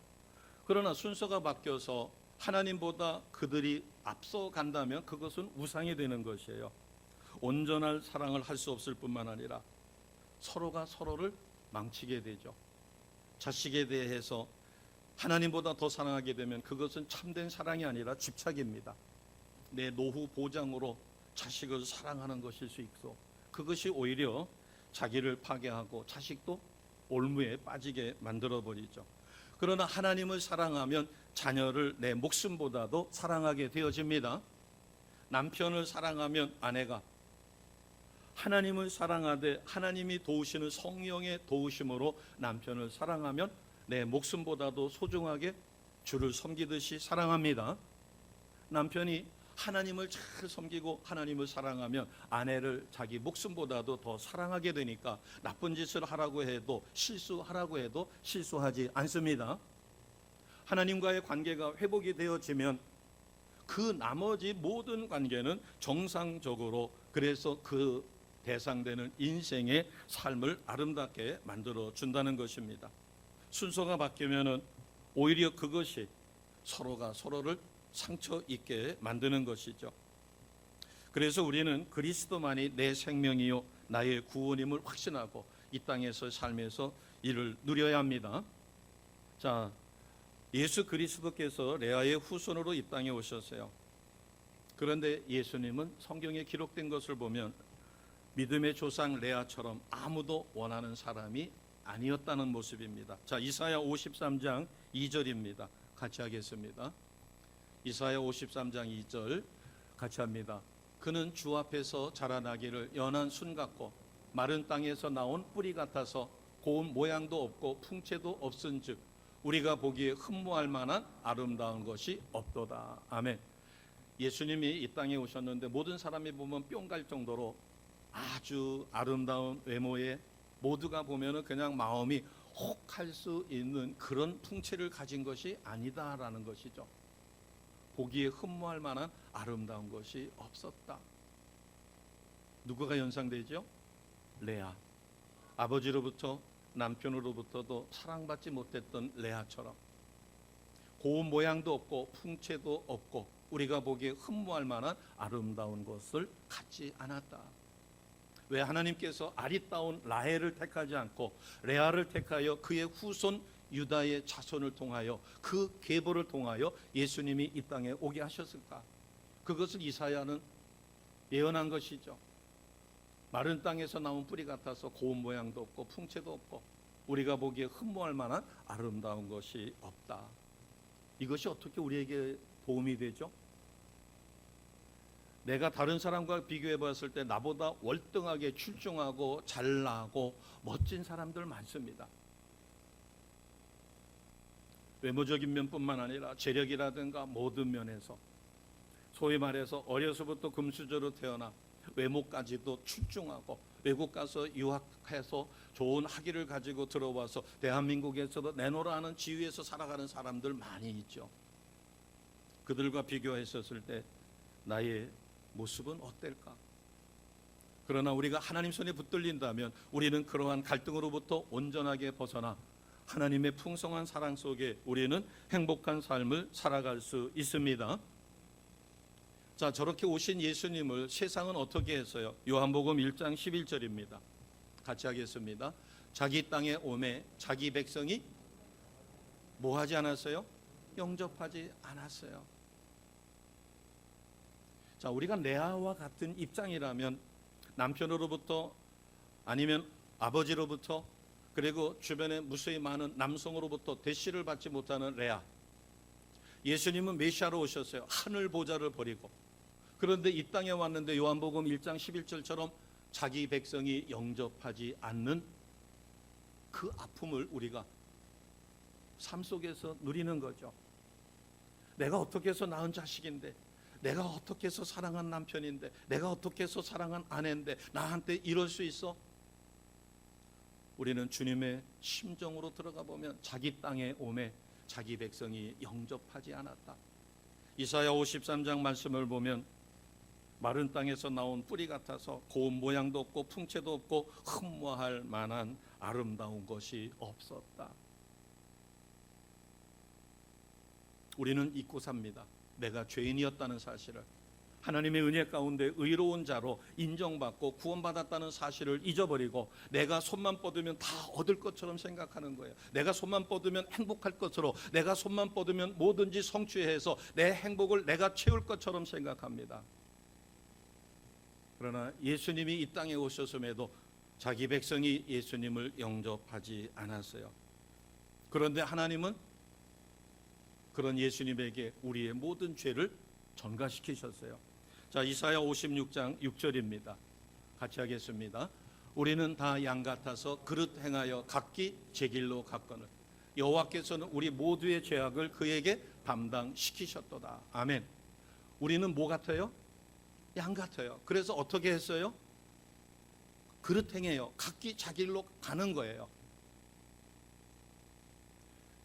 그러나 순서가 바뀌어서 하나님보다 그들이 앞서 간다면 그것은 우상이 되는 것이에요. 온전한 사랑을 할 수 없을 뿐만 아니라 서로가 서로를 망치게 되죠. 자식에 대해서 하나님보다 더 사랑하게 되면 그것은 참된 사랑이 아니라 집착입니다. 내 노후 보장으로 자식을 사랑하는 것일 수 있어. 그것이 오히려 자기를 파괴하고 자식도 올무에 빠지게 만들어버리죠. 그러나 하나님을 사랑하면 자녀를 내 목숨보다도 사랑하게 되어집니다. 남편을 사랑하면 아내가 하나님을 사랑하되 하나님이 도우시는 성령의 도우심으로 남편을 사랑하면 내 목숨보다도 소중하게 주를 섬기듯이 사랑합니다. 남편이 하나님을 잘 섬기고 하나님을 사랑하면 아내를 자기 목숨보다도 더 사랑하게 되니까 나쁜 짓을 하라고 해도 실수하라고 해도 실수하지 않습니다. 하나님과의 관계가 회복이 되어지면 그 나머지 모든 관계는 정상적으로, 그래서 그 대상되는 인생의 삶을 아름답게 만들어 준다는 것입니다. 순서가 바뀌면은 오히려 그것이 서로가 서로를 상처 있게 만드는 것이죠. 그래서 우리는 그리스도만이 내 생명이요 나의 구원임을 확신하고 이 땅에서 삶에서 이를 누려야 합니다. 자, 예수 그리스도께서 레아의 후손으로 이 땅에 오셨어요. 그런데 예수님은 성경에 기록된 것을 보면 믿음의 조상 레아처럼 아무도 원하는 사람이 아니었다는 모습입니다. 자, 이사야 53장 2절입니다. 같이 하겠습니다. 이사야 53장 2절 같이 합니다. 그는 주 앞에서 자라나기를 연한 순 같고 마른 땅에서 나온 뿌리 같아서 고운 모양도 없고 풍채도 없은즉 우리가 보기에 흠모할 만한 아름다운 것이 없도다. 아멘. 예수님이 이 땅에 오셨는데 모든 사람이 보면 뿅 갈 정도로 아주 아름다운 외모에 모두가 보면은 그냥 마음이 혹할 수 있는 그런 풍채를 가진 것이 아니다라는 것이죠. 보기에 흠모할 만한 아름다운 것이 없었다. 누구가 연상되죠? 레아. 아버지로부터 남편으로부터도 사랑받지 못했던 레아처럼 고운 모양도 없고 풍채도 없고 우리가 보기에 흠모할 만한 아름다운 것을 갖지 않았다. 왜 하나님께서 아리따운 라헬을 택하지 않고 레아를 택하여 그의 후손 유다의 자손을 통하여 그 계보를 통하여 예수님이 이 땅에 오게 하셨을까? 그것을 이사야는 예언한 것이죠. 마른 땅에서 나온 뿌리 같아서 고운 모양도 없고 풍채도 없고 우리가 보기에 흠모할 만한 아름다운 것이 없다. 이것이 어떻게 우리에게 도움이 되죠? 내가 다른 사람과 비교해 봤을 때 나보다 월등하게 출중하고 잘나고 멋진 사람들 많습니다. 외모적인 면뿐만 아니라 재력이라든가 모든 면에서 소위 말해서 어려서부터 금수저로 태어나 외모까지도 출중하고 외국 가서 유학해서 좋은 학위를 가지고 들어와서 대한민국에서도 내노라 하는 지위에서 살아가는 사람들 많이 있죠. 그들과 비교했었을 때 나의 모습은 어떨까? 그러나 우리가 하나님 손에 붙들린다면 우리는 그러한 갈등으로부터 온전하게 벗어나 하나님의 풍성한 사랑 속에 우리는 행복한 삶을 살아갈 수 있습니다. 자, 저렇게 오신 예수님을 세상은 어떻게 했어요? 요한복음 1장 11절입니다. 같이 하겠습니다. 자기 땅에 오매 자기 백성이 뭐 하지 않았어요? 영접하지 않았어요. 자, 우리가 레아와 같은 입장이라면 남편으로부터 아니면 아버지로부터 그리고 주변에 무수히 많은 남성으로부터 대시를 받지 못하는 레아, 예수님은 메시아로 오셨어요. 하늘 보좌를 버리고. 그런데 이 땅에 왔는데 요한복음 1장 11절처럼 자기 백성이 영접하지 않는 그 아픔을 우리가 삶 속에서 누리는 거죠. 내가 어떻게 해서 낳은 자식인데, 내가 어떻게 해서 사랑한 남편인데, 내가 어떻게 해서 사랑한 아내인데 나한테 이럴 수 있어? 우리는 주님의 심정으로 들어가 보면 자기 땅에 오매 자기 백성이 영접하지 않았다. 이사야 53장 말씀을 보면 마른 땅에서 나온 뿌리 같아서 고운 모양도 없고 풍채도 없고 흠모할 만한 아름다운 것이 없었다. 우리는 잊고 삽니다. 내가 죄인이었다는 사실을, 하나님의 은혜 가운데 의로운 자로 인정받고 구원받았다는 사실을 잊어버리고 내가 손만 뻗으면 다 얻을 것처럼 생각하는 거예요. 내가 손만 뻗으면 행복할 것으로, 내가 손만 뻗으면 뭐든지 성취해서 내 행복을 내가 채울 것처럼 생각합니다. 그러나 예수님이 이 땅에 오셨음에도 자기 백성이 예수님을 영접하지 않았어요. 그런데 하나님은 그런 예수님에게 우리의 모든 죄를 전가시키셨어요. 자, 이사야 56장 6절입니다. 같이 하겠습니다. 우리는 다 양 같아서 그릇 행하여 각기 제 길로 갔거늘 여호와께서는 우리 모두의 죄악을 그에게 담당시키셨도다. 아멘. 우리는 뭐 같아요? 양 같아요. 그래서 어떻게 했어요? 그릇 행해요. 각기 자기 길로 가는 거예요.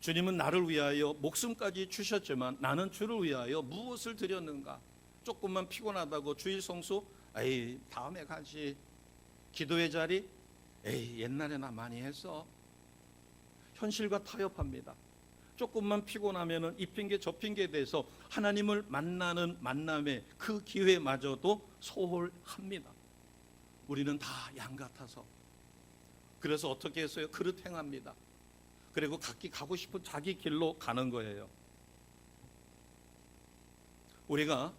주님은 나를 위하여 목숨까지 주셨지만 나는 주를 위하여 무엇을 드렸는가? 조금만 피곤하다고 주일 성수? 에이, 다음에 가지. 기도의 자리? 에이, 옛날에 나 많이 했어. 현실과 타협합니다. 조금만 피곤하면 이 핑계 저 핑계에 대해서 하나님을 만나는 만남의 그 기회마저도 소홀합니다. 우리는 다 양 같아서. 그래서 어떻게 했어요? 그릇 행합니다. 그리고 각기 가고 싶은 자기 길로 가는 거예요. 우리가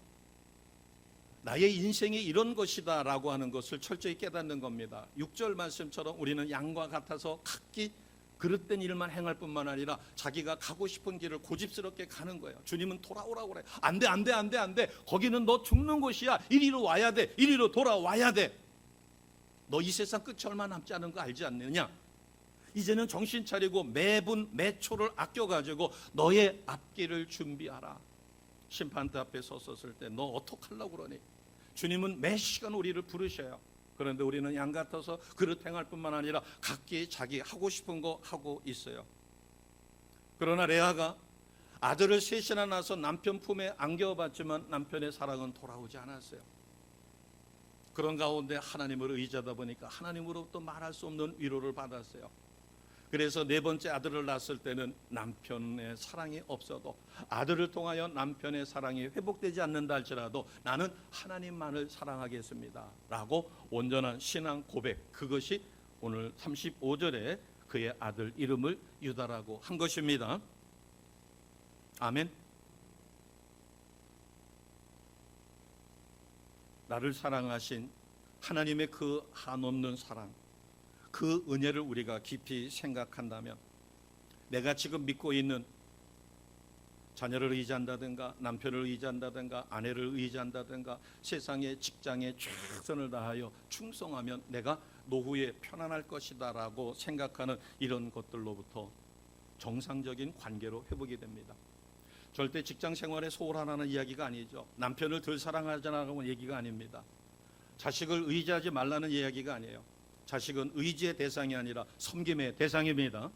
나의 인생이 이런 것이다 라고 하는 것을 철저히 깨닫는 겁니다. 6절 말씀처럼 우리는 양과 같아서 각기 그릇된 일만 행할 뿐만 아니라 자기가 가고 싶은 길을 고집스럽게 가는 거예요. 주님은 돌아오라고 그래요. 안 돼, 안 돼, 안 돼, 안 돼. 거기는 너 죽는 곳이야. 이리로 와야 돼. 이리로 돌아와야 돼. 너 이 세상 끝이 얼마 남지 않은 거 알지 않느냐? 이제는 정신 차리고 매분 매초를 아껴가지고 너의 앞길을 준비하라. 심판대 앞에 섰을 때 너 어떡하려고 그러니? 주님은 매 시간 우리를 부르셔요. 그런데 우리는 양 같아서 그릇 행할 뿐만 아니라 각기 자기 하고 싶은 거 하고 있어요. 그러나 레아가 아들을 셋이나 낳아서 남편 품에 안겨봤지만 남편의 사랑은 돌아오지 않았어요. 그런 가운데 하나님을 의지하다 보니까 하나님으로부터 말할 수 없는 위로를 받았어요. 그래서 네 번째 아들을 낳았을 때는 남편의 사랑이 없어도 아들을 통하여 남편의 사랑이 회복되지 않는다 할지라도 나는 하나님만을 사랑하겠습니다 라고 온전한 신앙 고백, 그것이 오늘 35절에 그의 아들 이름을 유다라고 한 것입니다. 아멘. 나를 사랑하신 하나님의 그 한없는 사랑, 그 은혜를 우리가 깊이 생각한다면 내가 지금 믿고 있는 자녀를 의지한다든가 남편을 의지한다든가 아내를 의지한다든가 세상의 직장에 최선을 다하여 충성하면 내가 노후에 편안할 것이다 라고 생각하는 이런 것들로부터 정상적인 관계로 회복이 됩니다. 절대 직장 생활에 소홀하라는 이야기가 아니죠. 남편을 덜 사랑하자는 얘기가 아닙니다. 자식을 의지하지 말라는 이야기가 아니에요. 자식은 의지의 대상이 아니라 섬김의 대상입니다.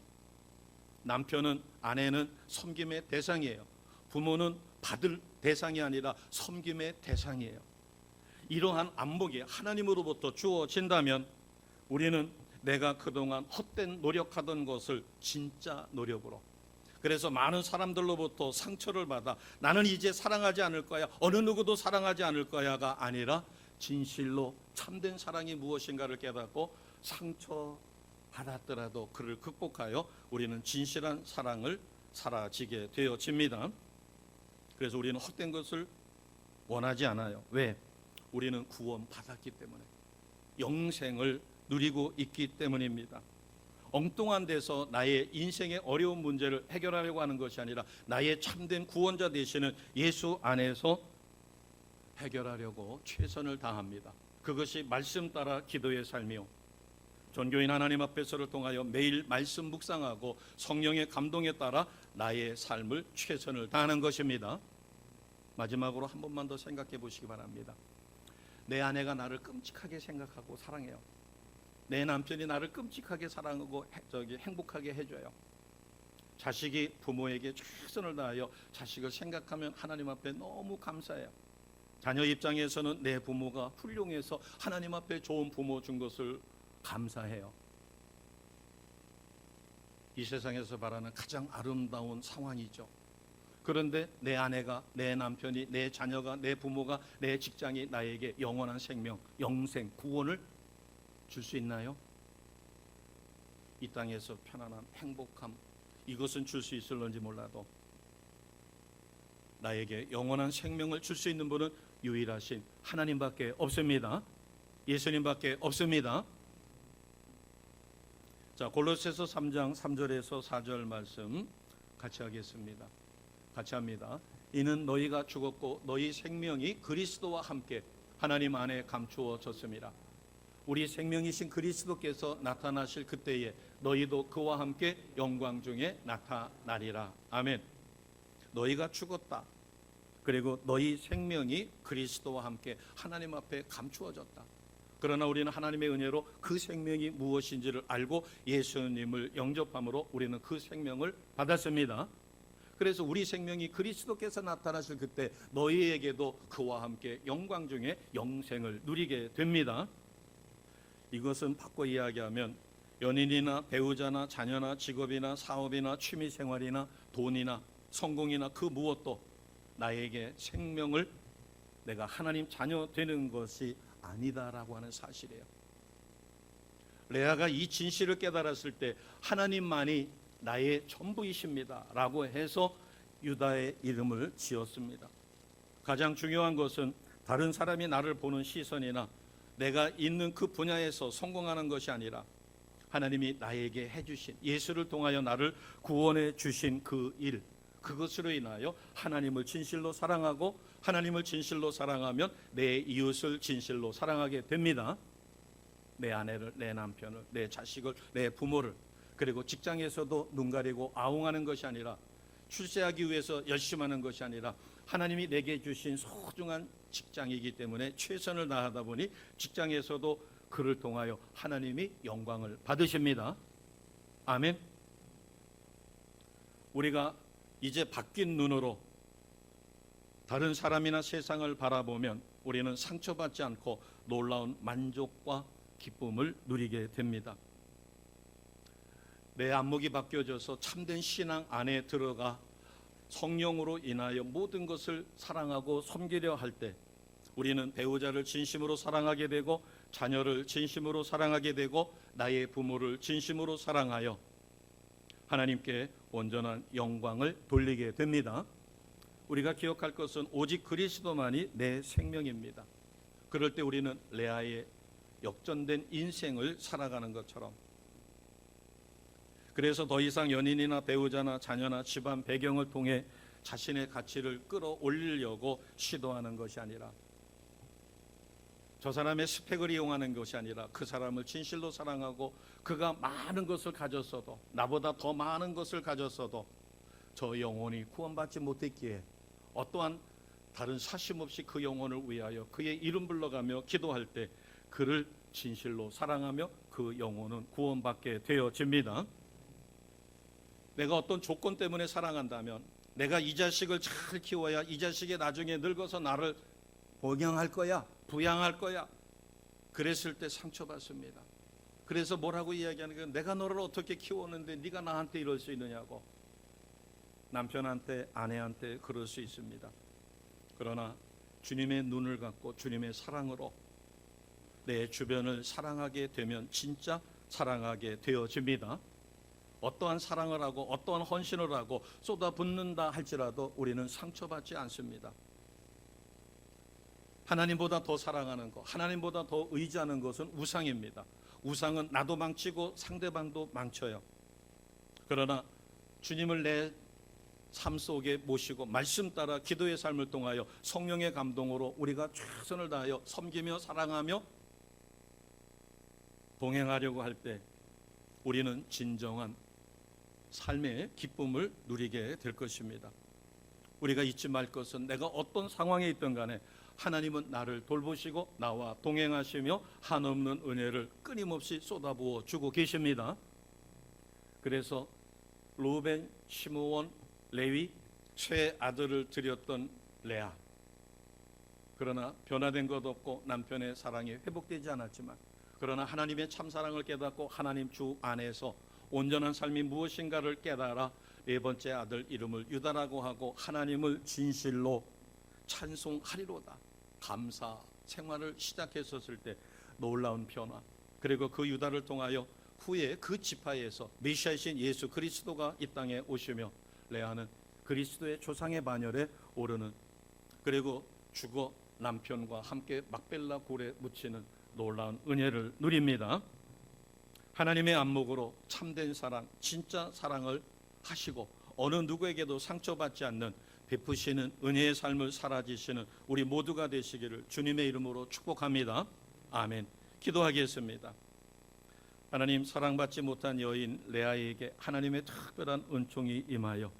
남편은, 아내는 섬김의 대상이에요. 부모는 받을 대상이 아니라 섬김의 대상이에요. 이러한 안목이 하나님으로부터 주어진다면 우리는 내가 그동안 헛된 노력하던 것을 진짜 노력으로, 그래서 많은 사람들로부터 상처를 받아 나는 이제 사랑하지 않을 거야, 어느 누구도 사랑하지 않을 거야가 아니라 진실로 참된 사랑이 무엇인가를 깨닫고 상처 받았더라도 그를 극복하여 우리는 진실한 사랑을 사라지게 되어집니다. 그래서 우리는 헛된 것을 원하지 않아요. 왜? 우리는 구원 받았기 때문에, 영생을 누리고 있기 때문입니다. 엉뚱한 데서 나의 인생의 어려운 문제를 해결하려고 하는 것이 아니라 나의 참된 구원자 되시는 예수 안에서 해결하려고 최선을 다합니다. 그것이 말씀 따라 기도의 삶이요, 전교인 하나님 앞에서를 통하여 매일 말씀 묵상하고 성령의 감동에 따라 나의 삶을 최선을 다하는 것입니다. 마지막으로 한 번만 더 생각해 보시기 바랍니다. 내 아내가 나를 끔찍하게 생각하고 사랑해요. 내 남편이 나를 끔찍하게 사랑하고 행복하게 해줘요. 자식이 부모에게 최선을 다하여 자식을 생각하면 하나님 앞에 너무 감사해요. 자녀 입장에서는 내 부모가 훌륭해서 하나님 앞에 좋은 부모 준 것을 감사해요. 이 세상에서 바라는 가장 아름다운 상황이죠. 그런데 내 아내가, 내 남편이, 내 자녀가, 내 부모가, 내 직장이 나에게 영원한 생명, 영생, 구원을 줄 수 있나요? 이 땅에서 편안함, 행복함, 이것은 줄 수 있을런지 몰라도 나에게 영원한 생명을 줄 수 있는 분은 유일하신 하나님밖에 없습니다. 예수님밖에 없습니다. 자, 골로새서 3장 3절에서 4절 말씀 같이 하겠습니다. 같이 합니다. 이는 너희가 죽었고 너희 생명이 그리스도와 함께 하나님 안에 감추어졌습니다. 우리 생명이신 그리스도께서 나타나실 그때에 너희도 그와 함께 영광 중에 나타나리라. 아멘. 너희가 죽었다. 그리고 너희 생명이 그리스도와 함께 하나님 앞에 감추어졌다. 그러나 우리는 하나님의 은혜로 그 생명이 무엇인지를 알고 예수님을 영접함으로 우리는 그 생명을 받았습니다. 그래서 우리 생명이 그리스도께서 나타나실 그때 너희에게도 그와 함께 영광 중에 영생을 누리게 됩니다. 이것은 바꿔 이야기하면 연인이나 배우자나 자녀나 직업이나 사업이나 취미생활이나 돈이나 성공이나 그 무엇도 나에게 생명을, 내가 하나님 자녀 되는 것이 아니다라고 하는 사실이에요. 레아가 이 진실을 깨달았을 때 하나님만이 나의 전부이십니다 라고 해서 유다의 이름을 지었습니다. 가장 중요한 것은 다른 사람이 나를 보는 시선이나 내가 있는 그 분야에서 성공하는 것이 아니라 하나님이 나에게 해주신, 예수를 통하여 나를 구원해 주신 그 일, 그것으로 인하여 하나님을 진실로 사랑하고 하나님을 진실로 사랑하면 내 이웃을 진실로 사랑하게 됩니다. 내 아내를, 내 남편을, 내 자식을, 내 부모를, 그리고 직장에서도 눈 가리고 아웅하는 것이 아니라, 출세하기 위해서 열심히 하는 것이 아니라 하나님이 내게 주신 소중한 직장이기 때문에 최선을 다하다 보니 직장에서도 그를 통하여 하나님이 영광을 받으십니다. 아멘. 우리가 이제 바뀐 눈으로 다른 사람이나 세상을 바라보면 우리는 상처받지 않고 놀라운 만족과 기쁨을 누리게 됩니다. 내 안목이 바뀌어져서 참된 신앙 안에 들어가 성령으로 인하여 모든 것을 사랑하고 섬기려 할 때 우리는 배우자를 진심으로 사랑하게 되고 자녀를 진심으로 사랑하게 되고 나의 부모를 진심으로 사랑하여 하나님께 온전한 영광을 돌리게 됩니다. 우리가 기억할 것은 오직 그리스도만이 내 생명입니다. 그럴 때 우리는 레아의 역전된 인생을 살아가는 것처럼, 그래서 더 이상 연인이나 배우자나 자녀나 집안 배경을 통해 자신의 가치를 끌어올리려고 시도하는 것이 아니라, 저 사람의 스펙을 이용하는 것이 아니라 그 사람을 진실로 사랑하고 그가 많은 것을 가졌어도, 나보다 더 많은 것을 가졌어도 저 영혼이 구원받지 못했기에 어떠한 다른 사심 없이 그 영혼을 위하여 그의 이름 불러가며 기도할 때 그를 진실로 사랑하며 그 영혼은 구원받게 되어집니다. 내가 어떤 조건 때문에 사랑한다면, 내가 이 자식을 잘 키워야 이 자식이 나중에 늙어서 나를 봉양할 거야, 부양할 거야. 그랬을 때 상처받습니다. 그래서 뭐라고 이야기하는 거예요? 내가 너를 어떻게 키웠는데 네가 나한테 이럴 수 있느냐고. 남편한테, 아내한테 그럴 수 있습니다. 그러나 주님의 눈을 갖고 주님의 사랑으로 내 주변을 사랑하게 되면 진짜 사랑하게 되어집니다. 어떠한 사랑을 하고 어떠한 헌신을 하고 쏟아붓는다 할지라도 우리는 상처받지 않습니다. 하나님보다 더 사랑하는 것, 하나님보다 더 의지하는 것은 우상입니다. 우상은 나도 망치고 상대방도 망쳐요. 그러나 주님을 내 삶 속에 모시고 말씀 따라 기도의 삶을 통하여 성령의 감동으로 우리가 최선을 다하여 섬기며 사랑하며 동행하려고 할 때 우리는 진정한 삶의 기쁨을 누리게 될 것입니다. 우리가 잊지 말 것은 내가 어떤 상황에 있든 간에 하나님은 나를 돌보시고 나와 동행하시며 한없는 은혜를 끊임없이 쏟아부어 주고 계십니다. 그래서 루벤, 시므온, 레위 세 아들을 드렸던 레아, 그러나 변화된 것 없고 남편의 사랑이 회복되지 않았지만, 그러나 하나님의 참사랑을 깨닫고 하나님 주 안에서 온전한 삶이 무엇인가를 깨달아 네 번째 아들 이름을 유다라고 하고 하나님을 진실로 찬송하리로다 감사 생활을 시작했었을 때 놀라운 변화, 그리고 그 유다를 통하여 후에 그 지파에서 메시아이신 예수 그리스도가 이 땅에 오시며 레아는 그리스도의 조상의 반열에 오르는, 그리고 죽어 남편과 함께 막벨라 굴에 묻히는 놀라운 은혜를 누립니다. 하나님의 안목으로 참된 사랑, 진짜 사랑을 하시고 어느 누구에게도 상처받지 않는 베푸시는 은혜의 삶을 살아지시는 우리 모두가 되시기를 주님의 이름으로 축복합니다. 아멘. 기도하겠습니다. 하나님, 사랑받지 못한 여인 레아에게 하나님의 특별한 은총이 임하여